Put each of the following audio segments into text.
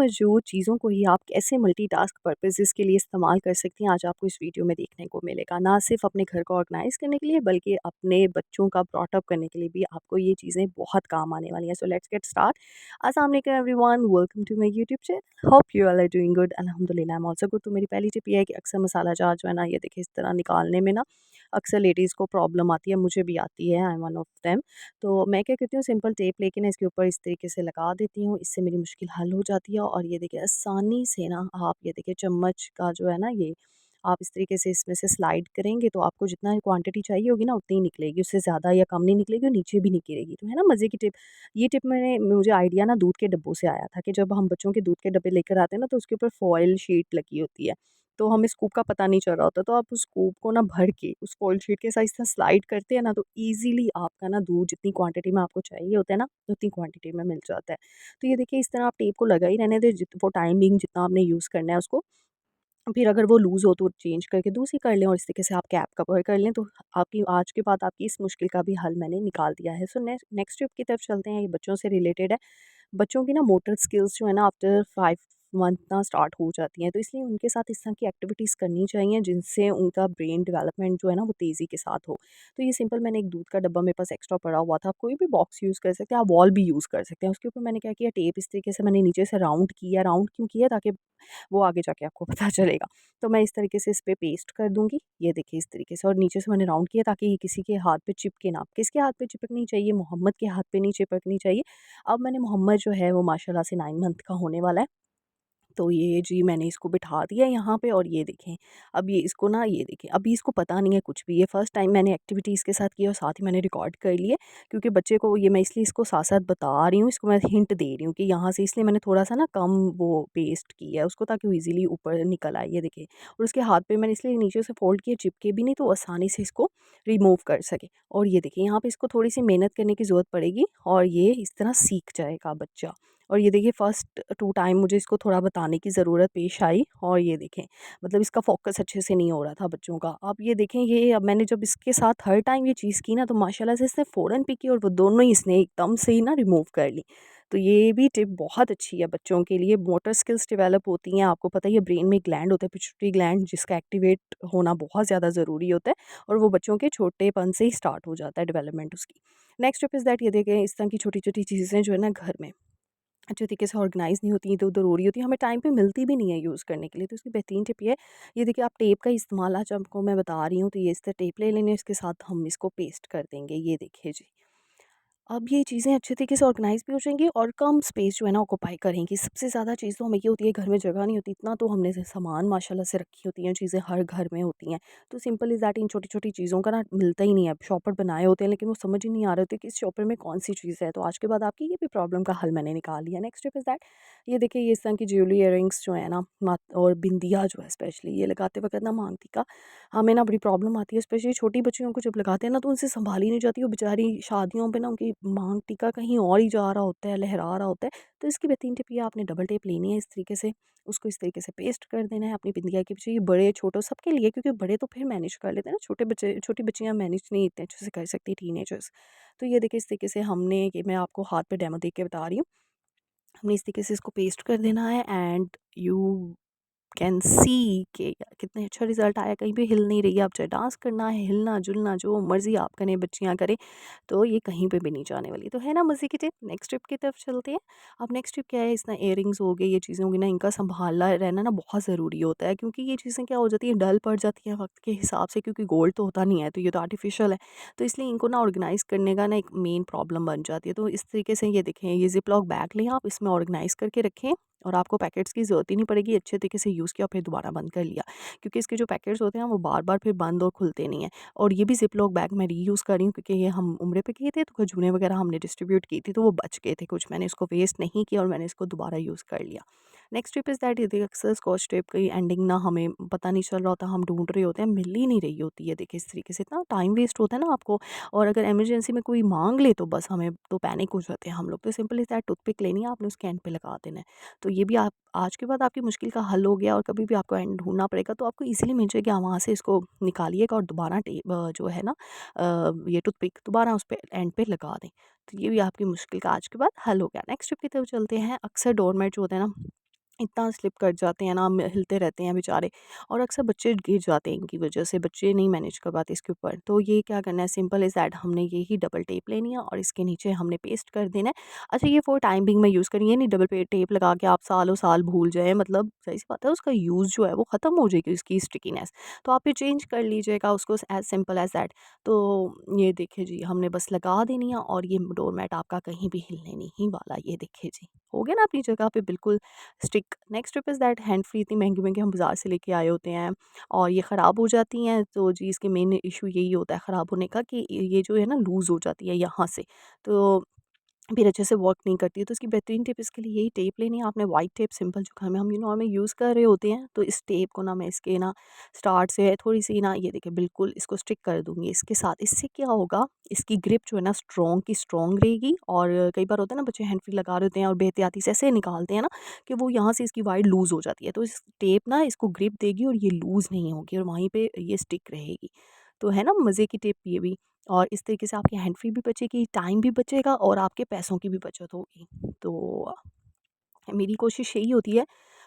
मौजूद चीज़ों को ही आप कैसे मल्टीटास्क पर्पसेस के लिए इस्तेमाल कर सकती हैं, आज आपको इस वीडियो में देखने को मिलेगा। ना सिर्फ अपने घर को ऑर्गेनाइज़ करने के लिए बल्कि अपने बच्चों का ब्रॉट अप करने के लिए भी आपको ये चीज़ें बहुत काम आने वाली हैं। So let's get start. अस्सलाम वालेकुम everyone, welcome to my YouTube channel. Hope you all are doing good. अल्हम्दुलिल्लाह आई एम आल्सो गुड। तो मेरी पहली टिप ये है कि अक्सर मसाला जार जो है ना, ये देखिए इस तरह निकालने में ना अक्सर लेडीज़ को प्रॉब्लम आती है, मुझे भी आती है, I am one of them. तो मैं क्या करती हूँ, सिंपल टेप लेके ना इसके ऊपर इस तरीके से लगा देती हूँ, इससे मेरी मुश्किल हल हो जाती है। और ये देखिए आसानी से ना आप ये देखिए चम्मच का जो है ना, ये आप इस तरीके से इसमें से स्लाइड करेंगे तो आपको जितना क्वांटिटी चाहिए होगी ना उतनी ही निकलेगी, उससे ज़्यादा या कम नहीं निकलेगी और नीचे भी नहीं गिरेगी। तो है ना मज़े की टिप। ये टिप मुझे आइडिया ना दूध के डब्बों से आया था कि जब हम बच्चों के दूध के डब्बे लेकर आते हैं ना, तो उसके ऊपर फॉइल शीट लगी होती है। तो हमें स्कूप का पता नहीं चल रहा होता, तो आप उस स्कूप को ना भर के उस फॉइल शीट के साथ से स्लाइड करते हैं ना, तो ईज़िली आपका ना दूध जितनी क्वांटिटी में आपको चाहिए होता है ना, उतनी क्वांटिटी में मिल जाता है। तो ये देखिए इस तरह आप टेप को लगा ही रहने दें वो टाइम बिंग जितना आपने यूज़ करना है उसको। फिर अगर वो लूज़ हो तो चेंज करके दूसरी कर लें और इस तरीके से आप कैप कवर कर लें, तो आपकी आज के बाद आपकी इस मुश्किल का भी हल मैंने निकाल दिया है। सो नेक्स्ट टिप की तरफ चलते हैं, ये बच्चों से रिलेटेड है। बच्चों की ना मोटर स्किल्स जो है ना आफ्टर 5 मंथ ना स्टार्ट हो जाती हैं, तो इसलिए उनके साथ इस तरह की एक्टिविटीज़ करनी चाहिए जिनसे उनका ब्रेन डेवलपमेंट जो है ना वो तेज़ी के साथ हो। तो ये सिंपल, मैंने एक दूध का डब्बा मेरे पास एक्स्ट्रा पड़ा हुआ था, आप कोई भी बॉक्स यूज़ कर सकते हैं, आप बॉल भी यूज़ कर सकते हैं। उसके ऊपर मैंने क्या किया, टेप इस तरीके से मैंने नीचे से राउंड क्यों किया, ताकि वो आगे जाके आपको पता चलेगा। तो मैं इस तरीके से इस पे पेस्ट कर दूँगी, ये देखिए इस तरीके से, और नीचे से मैंने राउंड किया ताकि ये किसी के हाथ पे चिपके ना। किसके हाथ पे चिपकनी चाहिए? मोहम्मद के हाथ पे नहीं चिपकनी चाहिए। अब मैंने मोहम्मद जो है वो माशाल्लाह से 9 मंथ का होने वाला है। तो ये जी मैंने इसको बिठा दिया यहाँ पे, और ये देखें अब ये इसको ना, ये देखें अभी इसको पता नहीं है कुछ भी, ये फर्स्ट टाइम मैंने एक्टिविटी इसके साथ की और साथ ही मैंने रिकॉर्ड कर लिए, क्योंकि बच्चे को ये मैं इसलिए इसको साथ साथ बता रही हूँ, इसको मैं हिंट दे रही हूँ कि यहाँ से, इसलिए मैंने थोड़ा सा ना कम वो पेस्ट किया है उसको, ताकि वो ईजिली ऊपर निकल आए, ये देखिए। और उसके हाथ पे मैंने इसलिए नीचे से फोल्ड किया, चिपके भी नहीं, तो आसानी से इसको रिमूव कर सके। और ये देखिए यहाँ पे इसको थोड़ी सी मेहनत करने की ज़रूरत पड़ेगी और ये इस तरह सीख जाएगा बच्चा। और ये देखिए फर्स्ट 2 टाइम मुझे इसको थोड़ा बताने की ज़रूरत पेश आई, और ये देखें मतलब इसका फ़ोकस अच्छे से नहीं हो रहा था बच्चों का। अब ये देखें, ये अब मैंने जब इसके साथ हर टाइम ये चीज़ की ना, तो माशाल्लाह से इसने फ़ौरन पिकी और वो दोनों ही इसने एकदम से ही ना रिमूव कर ली। तो ये भी टिप बहुत अच्छी है बच्चों के लिए, मोटर स्किल्स डेवलप होती हैं। आपको पता ही है ब्रेन में एक ग्लैंड होता है, पिट्यूटरी ग्लैंड, जिसका एक्टिवेट होना बहुत ज़्यादा ज़रूरी होता है, और वो बच्चों के छोटेपन से ही स्टार्ट हो जाता है डेवलपमेंट उसकी। नेक्स्ट टिप इज़ दैट, ये देखें इस तरह की छोटी-छोटी चीज़ें जो है ना घर में अच्छे तरीके से ऑर्गेनाइज़ नहीं होती, इधर-उधर हो रही होती हैं, हमें टाइम पे मिलती भी नहीं है यूज़ करने के लिए। तो इसकी बेहतरीन टिप ये है, ये देखिए आप टेप का इस्तेमाल आज आपको मैं बता रही हूँ, तो ये इस तरह टेप ले लेनी है, इसके साथ हम इसको पेस्ट कर देंगे, ये देखिए जी। अब ये चीज़ें अच्छे तरीके से ऑर्गेनाइज़ भी हो जाएँगी और कम स्पेस जो है ना ऑक्यूपाई करेंगी। सबसे ज़्यादा चीज़ तो हमें ये होती है, घर में जगह नहीं होती इतना, तो हमने से सामान माशाल्लाह से रखी होती हैं, चीज़ें हर घर में होती हैं। तो सिंपल इज़ दैट, इन छोटी-छोटी चीज़ों का ना मिलता ही नहीं है। शॉपर बनाए होते हैं लेकिन वो समझ ही नहीं आ रहे होते कि इस शॉपर में कौन-सी चीज़ है। तो आज के बाद आपकी ये भी प्रॉब्लम का हल मैंने निकाल लिया। नेक्स्ट टिप इज़ दैट, ये देखिए ये इस तरह की ज्वेलरी इयररिंग्स जो है ना, और बिंदिया जो है स्पेशली ये लगाते वक़्त ना, मांग टीका, हमें ना बड़ी प्रॉब्लम आती है, स्पेशली छोटी बच्चियों को जब लगाते हैं ना, तो उनसे सँभाली नहीं जाती। वो बेचारी शादियों पे ना उनकी मांग टीका कहीं और ही जा रहा होता है, लहरा रहा होता है। तो इसकी बेहतरीन टिप ये, आपने डबल टेप लेनी है इस तरीके से, उसको इस तरीके से पेस्ट कर देना है अपनी बिंदिया के पीछे। ये बड़े छोटे सबके लिए, क्योंकि बड़े तो फिर मैनेज कर लेते हैं ना, छोटी बच्चियाँ मैनेज नहीं इतने अच्छे से कर सकती, टीनेजर्स। तो ये देखिए इस तरीके से हमने, ये मैं आपको हाथ पे डेमो देके बता रही हूँ, हमने इस तरीके से इसको पेस्ट कर देना है, एंड यू कैन सी कि कितने अच्छा रिज़ल्ट आया। कहीं भी हिल नहीं रही है, आप चाहे डांस करना है, हिलना जुलना जो मर्ज़ी आप करें, बच्चियाँ करें, तो ये कहीं पे भी नहीं जाने वाली। तो है ना मज़े की टिप। नेक्स्ट टिप की तरफ चलते हैं। अब नेक्स्ट टिप क्या है, इस ना इयररिंग्स हो गए, ये चीज़ें हो गई ना, इनका संभाला रहना ना बहुत ज़रूरी होता है, क्योंकि ये चीज़ें क्या हो जाती हैं, डल पड़ जाती हैं वक्त के हिसाब से, क्योंकि गोल्ड तो होता नहीं है, तो ये तो आर्टिफिशियल है। तो इसलिए इनको ना ऑर्गेनाइज़ करने का ना एक मेन प्रॉब्लम बन जाती है। तो इस तरीके से ये देखें, ये जिप लॉक बैग लें आप, इसमें ऑर्गेनाइज़ करके रखें, और आपको पैकेट्स की ज़रूरत ही नहीं पड़ेगी। अच्छे तरीके से यूज़ किया और फिर दोबारा बंद कर लिया, क्योंकि इसके जो पैकेट्स होते हैं वो बार-बार फिर बंद और खुलते नहीं हैं। और ये भी ज़िप-लॉक बैग मैं रीयूज़ कर रही हूँ, क्योंकि ये हम उम्रे पे किए थे, तो खजूरें वगैरह हमने डिस्ट्रीब्यूट की थी, तो वो बच गए थे कुछ, मैंने इसको वेस्ट नहीं किया और मैंने इसको दोबारा यूज़ कर लिया। नेक्स्ट टिप इज़ दैट, ये देखिए अक्सर स्कॉच टेप की एंडिंग ना हमें पता नहीं चल रहा होता, हम ढूँढ रहे होते हैं, मिल ही नहीं रही होती है। देखिए इस तरीके से इतना टाइम वेस्ट होता है ना आपको, और अगर इमरजेंसी में कोई माँग ले तो बस हमें तो पैनिक हो जाते हैं हम लोग। तो सिंपल इज़ दैट, टूथपिक लेनी है आपने, उसके एंड पे लगा देना है। तो ये भी आप आज के बाद आपकी मुश्किल का हल हो गया, और कभी भी आपको एंड ढूँढना पड़ेगा तो आपको ईज़िली मिल जाएगा, वहाँ से इसको निकालिएगा और दोबारा जो है ना ये टूथपिक दोबारा उस पे एंड पे लगा दें। तो ये भी आपकी मुश्किल का आज के बाद हल हो गया। नेक्स्ट टिप की तरफ चलते हैं। अक्सर डोरमेट जो होते हैं ना, इतना स्लिप कर जाते हैं ना, हिलते रहते हैं बेचारे, और अक्सर बच्चे गिर जाते हैं इनकी वजह से, बच्चे नहीं मैनेज कर पाते इसके ऊपर। तो ये क्या करना है, सिंपल इज़ दैट, हमने ये ही डबल टेप लेनी है और इसके नीचे हमने पेस्ट कर देना है। अच्छा, ये फॉर टाइम बिंग में यूज़ करिए, ये नहीं डबल पे टेप लगा के आप सालों साल भूल जाएँ, मतलब ज़ाहिर-सी बात है उसका यूज़ जो है वो ख़त्म हो जाएगी उसकी स्टिकीनेस। तो आप ये चेंज कर लीजिएगा उसको, एज़ सिंपल एज़ दैट। तो ये देखिए जी, हमने बस लगा देनी है और ये डोर मैट आपका कहीं भी हिलने नहीं वाला। ये देखिए जी, हो गया ना अपनी जगह पे बिल्कुल stick. Next tip is that, hand free इतनी महंगी-महंगी हम बाज़ार से लेके आए होते हैं और ये ख़राब हो जाती हैं, तो जी इसके मेन इश्यू यही होता है ख़राब होने का, कि ये जो है ना लूज़ हो जाती है यहाँ से। तो फिर अच्छे से वर्क नहीं करती है। तो इसकी बेहतरीन टिप इसके लिए यही टेप लेनी है आपने, वाइट टेप सिंपल जो घर में हम नॉर्मल यूज़ कर रहे होते हैं। तो इस टेप को ना मैं इसके ना स्टार्ट से थोड़ी-सी ना, ये देखिए बिल्कुल इसको स्टिक कर दूँगी इसके साथ। इससे क्या होगा, इसकी ग्रिप जो है ना स्ट्रॉन्ग की स्ट्रॉन्ग रहेगी। और कई बार होता है ना बच्चे हैंड फ्री लगा रहे होते हैं और बेहतियाती से ऐसे निकालते हैं ना कि वो यहाँ से इसकी वायर लूज़ हो जाती है। तो इस टेप ना इसको ग्रिप देगी और ये लूज़ नहीं होगी और वहीं पे ये स्टिक रहेगी। तो है ना मज़े की टिप ये भी। और इस तरीके से आपकी हैंड फ्री भी बचेगी, टाइम भी बचेगा और आपके पैसों की भी बचत होगी। तो मेरी कोशिश यही होती है,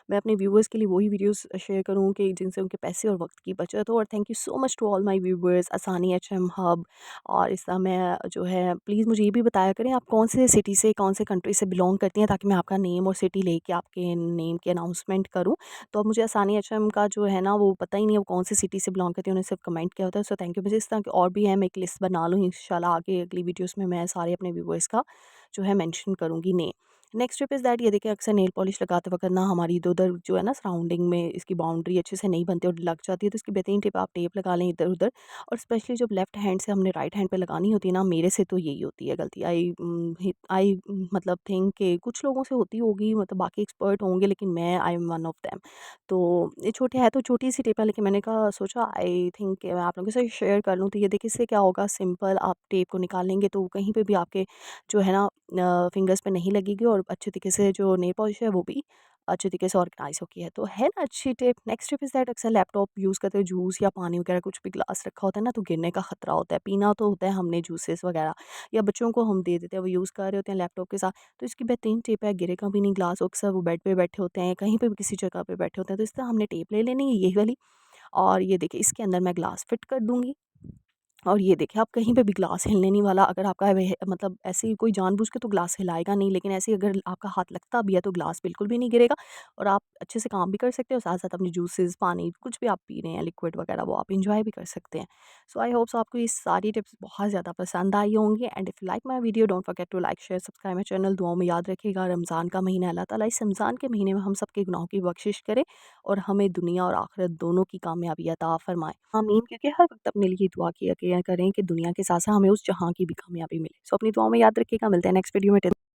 मैं अपने व्यूअर्स के लिए वही वीडियोस शेयर करूँ कि जिनसे उनके पैसे और वक्त की बचत हो। और thank you so much to all my viewers, आसानी एचएम हब। और इस समय जो है प्लीज़ मुझे ये भी बताया करें आप कौन से सिटी से, कौन से कंट्री से बिलोंग करती हैं, ताकि मैं आपका नेम और सिटी लेके आपके नेम की अनाउंसमेंट करूँ। तो अब मुझे आसानी एचएम का जो है ना वो पता ही नहीं है वो कौन सी सिटी से बिलोंग करती है, उन्हें सिर्फ कमेंट किया होता है। So thank you. मुझे इस तरह के और भी हैं, मैं एक लिस्ट बना लूँ इंशाल्लाह, आगे अगली वीडियोज़ में मैं सारे अपने व्यूअर्स का जो है मेंशन करूँगी name. Next tip is that, ये देखिए अक्सर नेल पॉलिश लगाते वक़्त ना हमारी इधर-उधर जो है ना सराउंडिंग में इसकी बाउंड्री अच्छे से नहीं बनती और लग जाती है। तो इसकी बेहतरीन टिप, आप टेप लगा लें इधर-उधर। और स्पेशली जब लेफ्ट हैंड से हमने राइट हैंड पे लगानी होती है ना, मेरे से तो यही होती है गलती। आई मतलब थिंक कि कुछ लोगों से होती होगी, मतलब बाकी एक्सपर्ट होंगे, लेकिन मैं I am one of them. तो ये छोटे है तो छोटी-सी टिप है, लेकिन मैंने कहा सोचा आई थिंक मैं आप लोगों के साथ शेयर कर लूँ। तो ये देखिए इससे क्या होगा, सिंपल आप टेप को निकाल लेंगे तो कहीं पे भी आपके जो है ना फिंगर्स पे नहीं लगेगी और अच्छे तरीके से जो नेल पॉलिश है वो भी अच्छे तरीके से ऑर्गेनाइज होती है। तो है ना अच्छी tip. Next tip is that, अक्सर लैपटॉप यूज़ करते हुए जूस या पानी वगैरह कुछ भी ग्लास रखा होता है ना, तो गिरने का खतरा होता है। पीना तो होता है हमने जूसेस वगैरह, या बच्चों को हम दे देते हैं, वो यूज़ कर रहे होते हैं लैपटॉप के साथ। तो इसकी बेहतरीन टिप है, गिरेगा भी नहीं ग्लास। अक्सर वो बेड पे बैठे होते हैं, कहीं पे भी किसी जगह पे बैठे होते हैं, तो इस तरह हमने टेप ले लेनी है यही वाली। और ये देखिए इसके अंदर मैं ग्लास फिट कर दूँगी। और ये देखिए आप कहीं पे भी ग्लास हिलने नहीं वाला। अगर आपका वह मतलब ऐसे ही कोई जानबूझ के तो ग्लास हिलाएगा नहीं, लेकिन ऐसे ही अगर आपका हाथ लगता भी है तो ग्लास बिल्कुल भी नहीं गिरेगा और आप अच्छे से काम भी कर सकते हो। साथ-साथ अपने जूसेस, पानी कुछ भी आप पी रहे हैं लिक्विड वगैरह, वो आप एन्जॉय भी कर सकते हैं। सो आई होप सो आपको ये सारी टिप्स बहुत ज़्यादा पसंद आई होंगी। And if you like my video don't forget to like, share, subscribe my channel. दुआओं में याद रखिएगा, रमज़ान का महीना है, अल्लाह ताला इस रमज़ान के महीने में हम सबके गुनाहों की बख्शिश करे और हमें दुनिया और आखिरत दोनों की कामयाबी अता फ़रमाए। आमीन। क्योंकि हर वक़्त अपने लिए दुआ किया करें कि दुनिया के साथ-साथ हमें उस जहाँ की भी कामयाबी मिले। सो अपनी दुआओं में याद रखिएगा, मिलते हैं नेक्स्ट वीडियो में। टिल